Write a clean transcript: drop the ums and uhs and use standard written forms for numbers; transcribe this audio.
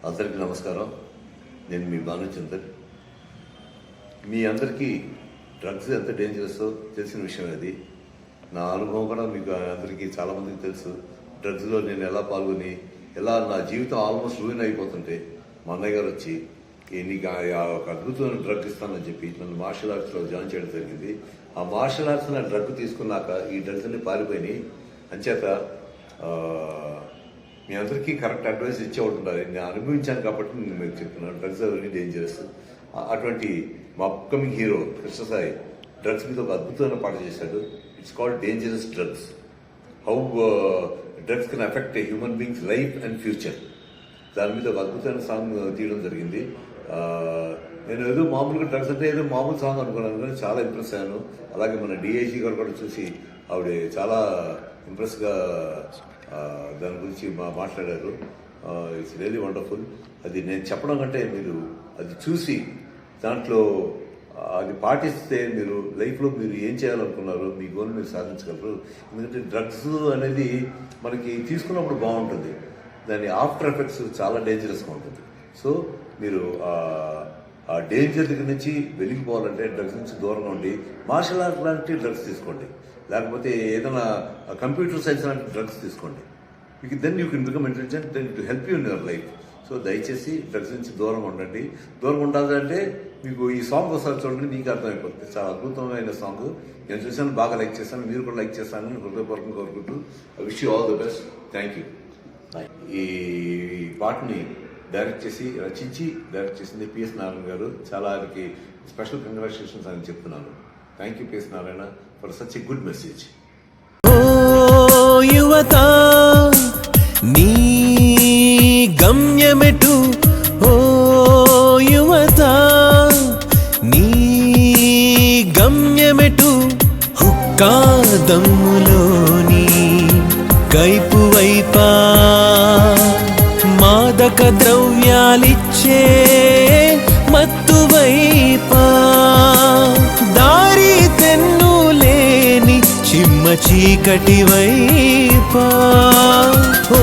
అందరికీ నమస్కారం. నేను మీ భానుచందర్. మీ అందరికీ డ్రగ్స్ ఎంత డేంజరస్సో తెలిసిన విషయం అది. నా అనుభవం కూడా మీకు అందరికీ చాలామందికి తెలుసు. డ్రగ్స్లో నేను ఎలా పాల్గొని ఎలా నా జీవితం ఆల్మోస్ట్ రూయిన్ అయిపోతుంటే మా అన్నయ్య గారు వచ్చి నీకు ఒక అద్భుతమైన డ్రగ్ ఇస్తానని చెప్పి నన్ను మార్షల్ ఆర్ట్స్లో జాయిన్ చేయడం జరిగింది. ఆ మార్షల్ ఆర్ట్స్ నా డ్రగ్ తీసుకున్నాక ఈ డ్రగ్స్ అన్ని పారిపోయినాయి. అంచేత మీ అందరికీ కరెక్ట్ అడ్వైస్ ఇచ్చే ఉండాలి. నేను అనుభవించాను కాబట్టి నేను మీకు చెప్తున్నాను. డ్రగ్స్ అవన్నీ డేంజరస్. అటువంటి మా అప్కమింగ్ హీరో కృష్ణసాయి డ్రగ్స్ మీద ఒక అద్భుతమైన పాట చేశాడు. It's called dangerous drugs, how drugs can affect a human beings life and future. దాని మీద ఒక అద్భుతమైన సాంగ్ తీయడం జరిగింది. నేను ఏదో మామూలుగా డ్రగ్స్ అంటే ఏదో మామూలు సాంగ్ అనుకున్నాను, కానీ చాలా ఇంప్రెస్ అయ్యాను. అలాగే మన డిఐజీ గారు కూడా చూసి ఆవిడ చాలా ఇంప్రెస్గా దాని గురించి మాట్లాడారు. It's really wonderful. అది నేను చెప్పడం కంటే మీరు అది చూసి దాంట్లో అది పాటిస్తే మీరు లైఫ్లో మీరు ఏం చేయాలనుకున్నారో మీ గోల్ మీరు సాధించగలరు. ఎందుకంటే డ్రగ్స్ అనేది మనకి తీసుకున్నప్పుడు బాగుంటుంది, దాని ఆఫ్టర్ ఎఫెక్ట్స్ చాలా డేంజరస్గా ఉంటుంది. సో మీరు ఆ డేంజర్ దగ్గర నుంచి వెలిగిపోవాలంటే డ్రగ్స్ నుంచి దూరంగా ఉండి మార్షల్ ఆర్ట్ లాంటి డ్రగ్స్ తీసుకోండి, లేకపోతే ఏదైనా కంప్యూటర్ సైన్స్ లాంటి డ్రగ్స్ తీసుకోండి. Then you can become intelligent, then to help you in your life. So దయచేసి డ్రగ్స్ నుంచి దూరంగా ఉండండి. దూరంగా ఉండాలంటే మీకు ఈ సాంగ్ ఒకసారి చూడండి, మీకు అర్థమైపోతుంది. చాలా అద్భుతమైన సాంగ్. నేను చూసాను, బాగా లైక్ చేశాను, మీరు కూడా లైక్ చేస్తానని హృదయపూర్వకంగా కోరుకుంటూ I wish you all the best. Thank you. ఈ పాటని డైరెక్ట్ చేసింది పిఎస్ నారాయణ గారు. చాలా ఆయనకి స్పెషల్ కంగ్రాచులేషన్స్ అని చెప్తున్నాను. Thank you PS Narayana for such a good message. యువత నీ గమ్యమెటు, ఓ యువత నీ గమ్యమెటు, హుక్కాదమ్ములోని కైపు వైపా, మాదక ద్రవ్యాలిచ్చే మత్తు వైపా, దారి తెన్ను లేని చిమ్మ చీకటి వైపా. ఓ